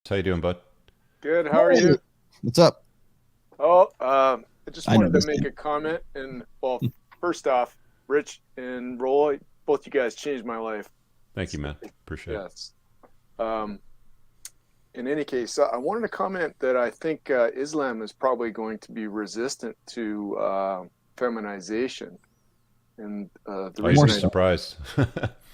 How you doing, bud? Good. How are you? What's up? I just I know wanted to this make name. a comment. And well, first off, Rich and Roy, both you guys changed my life. Thank you, So, man. Appreciate it. yes. Um, in any case, I wanted to comment that I think Islam is probably going to be resistant to feminization, and the Oh, you'd More reason be I so. surprised.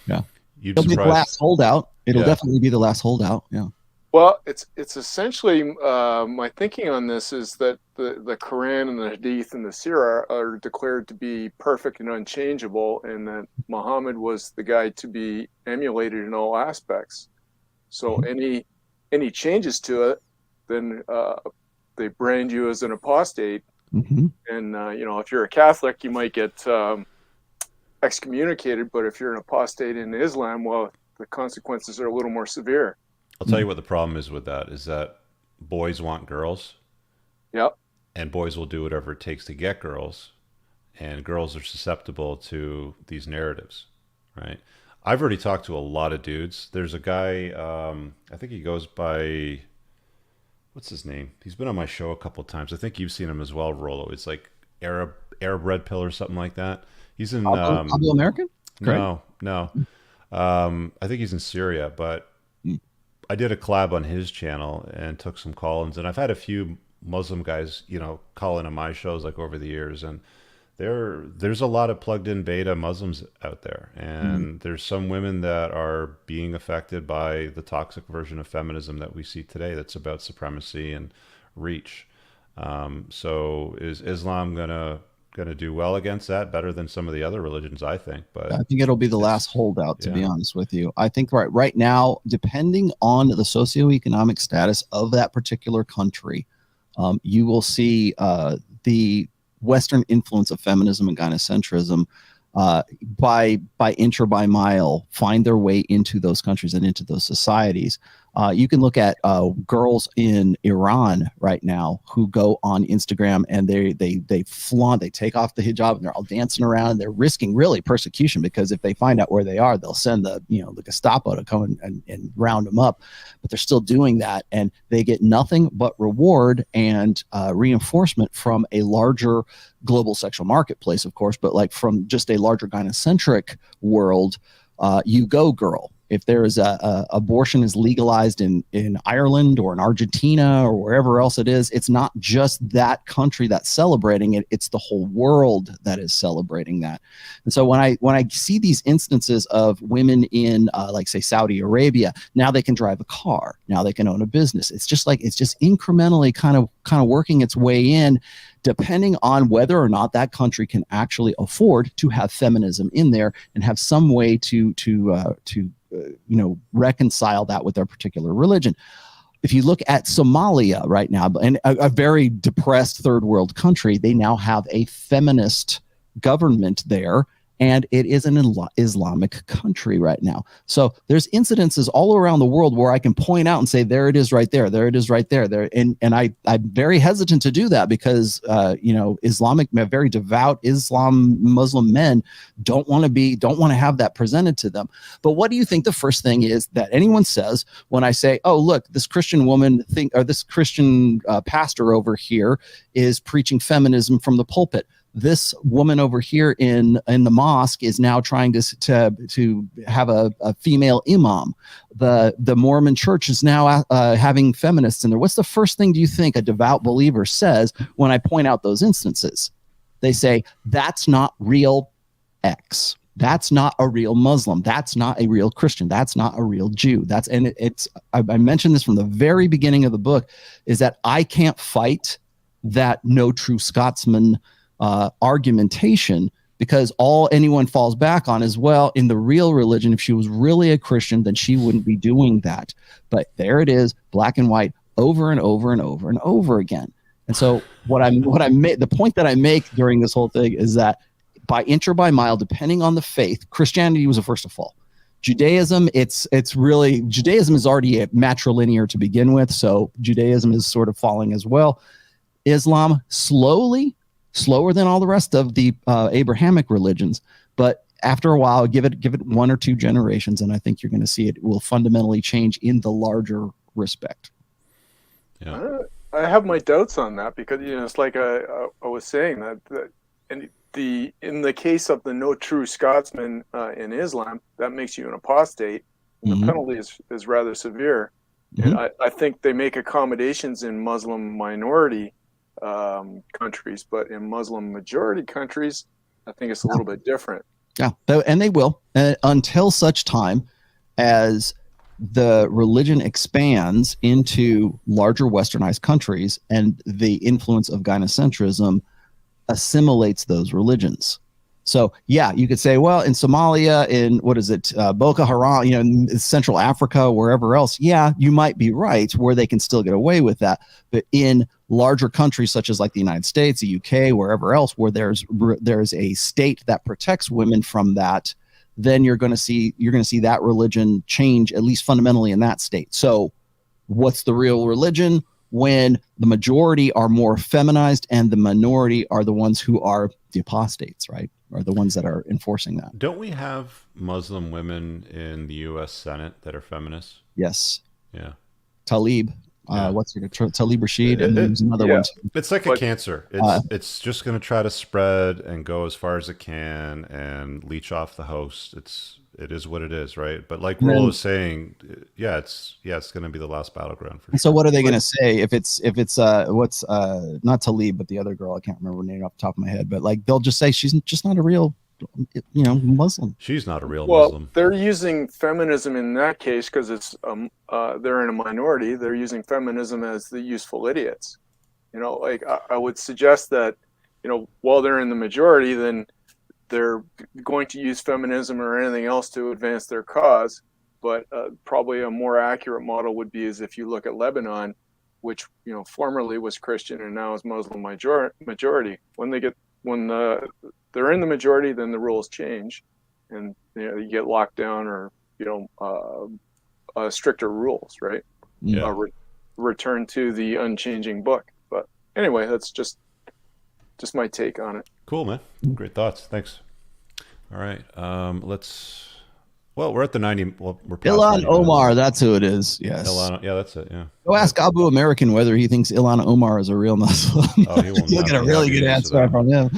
Yeah. You'd be It'll be the surprised. last holdout. It'll Yeah. definitely be the last holdout. Yeah. well, it's essentially my thinking on this is that the Quran and the Hadith and the Sirah are declared to be perfect and unchangeable, and that Muhammad was the guy to be emulated in all aspects. So Mhm. any changes to it, then they brand you as an apostate. Mhm. And if you're a Catholic, you might get excommunicated. But if you're an apostate in Islam, well, the consequences are a little more severe. I'll tell Mm. you what the problem is with that is that boys want girls, Yep. and boys will do whatever it takes to get girls, and girls are susceptible to these narratives, right? I've already talked to a lot of dudes. There's a guy, I think he goes by, what's his name? He's been on my show a couple of times. I think you've seen him as well, Rolo. It's like Arab Red Pill or something like that. He's in, Pablo American? Correct. no. I think he's in Syria, but Mm. I did a collab on his channel and took some call-ins, and I've had a few Muslim guys, call into my shows like over the years, and there's a lot of plugged-in beta Muslims out there, Mm. and there's some women that are being affected by the toxic version of feminism that we see today. That's about supremacy and reach. So is Islam gonna do well against that? Better than some of the other religions, I think. But I think it'll be the last it's holdout, to be yeah. honest with you. I think right now, depending on the socioeconomic status of that particular country, you will see the Western influence of feminism and gynocentrism by inch or by mile find their way into those countries and into those societies. You can look at girls in Iran right now who go on Instagram and they flaunt, they take off the hijab and they're all dancing around. And they're risking really persecution because if they find out where they are, they'll send the Gestapo to come and round them up. But they're still doing that, and they get nothing but reward and reinforcement from a larger global sexual marketplace, of course, but like from just a larger gynocentric world. You go, girl. If there is abortion is legalized in Ireland or in Argentina or wherever else it is, it's not just that country that's celebrating it; it's the whole world that is celebrating that. And so when I see these instances of women in like say Saudi Arabia, now they can drive a car, now they can own a business. It's just incrementally kind of working its way in, depending on whether or not that country can actually afford to have feminism in there and have some way to reconcile that with their particular religion. If you look at Somalia right now, and a very depressed third world country, they now have a feminist government there, and it is an Islamic country right now. So there's incidences all around the world where I can point out and say, there it is right there, there it is right there, there. And I'm very hesitant to do that because very devout Muslim men don't want to have that presented to them. But what do you think the first thing is that anyone says when I say, oh, look, this Christian woman or this Christian pastor over here is preaching feminism from the pulpit? This woman over here in the mosque is now trying to have a female imam. The Mormon church is now having feminists in there. What's the first thing do you think a devout believer says when I point out those instances? They say, that's not real X. That's not a real Muslim. That's not a real Christian. That's not a real Jew. I mentioned this from the very beginning of the book, is that I can't fight that no true Scotsman argumentation, because all anyone falls back on is, well, in the real religion, if she was really a Christian, then she wouldn't be doing that. But there it is, black and white, over and over and over and over again. And so the point that I make during this whole thing is that by inch or by mile, depending on the faith, Christianity was the first to fall. Judaism, Judaism is already matrilinear to begin with, so Judaism is sort of falling as well. Islam, slower than all the rest of the Abrahamic religions, but after a while, give it one or two generations, and I think you're going to see it will fundamentally change in the larger respect. Yeah. I have my doubts on that because it's like I was saying that and in the case of the no true Scotsman in Islam, that makes you an apostate, and the Mm-hmm. penalty is rather severe. And Mm-hmm. I think they make accommodations in Muslim minority countries, but in Muslim majority countries, I think it's a little bit different. Yeah, and they will until such time as the religion expands into larger westernized countries and the influence of gynocentrism assimilates those religions. So yeah, you could say, well, in Somalia, in what is it, Boko Haram, in Central Africa, wherever else, yeah, you might be right, where they can still get away with that. But in larger countries such as like the United States, the UK, wherever else, where there's a state that protects women from that, then you're going to see that religion change, at least fundamentally, in that state. So what's the real religion? When the majority are more feminized and the minority are the ones who are the apostates, right? Are the ones that are enforcing that. Don't we have Muslim women in the U.S. Senate that are feminists? Yes. Yeah. Talib. Yeah. What's her Talib Rashid, and then there's another Yeah. one. It's like a cancer. uh, It's just going to try to spread and go as far as it can and leech off the host. It is what it is, right? But like Roll was saying, it's going to be the last battleground for sure. So what are they going to say if it's what's not Talib, but the other girl? I can't remember her name off the top of my head, but like they'll just say she's just not a real Muslim. She's not a real Well, Muslim. they're using feminism in that case because it's they're in a minority. They're using feminism as the useful idiots. Like I would suggest that, while they're in the majority, then they're going to use feminism or anything else to advance their cause. But probably a more accurate model would be as if you look at Lebanon, which formerly was Christian and now is Muslim majority. When they're in the majority, then the rules change, and you get locked down or stricter rules, right? Yeah. Return to the unchanging book. But anyway, that's just my take on it. Cool, man. Great thoughts. Thanks. All right. We're at the 90. Well, we're past Ilhan 90 Omar, minutes. that's who it is. Yes. Ilhan, yeah, that's it. Yeah. Go ask Abu American whether he thinks Ilhan Omar is a real Muslim. Oh, he will You'll not get a be really happy good to answer from him.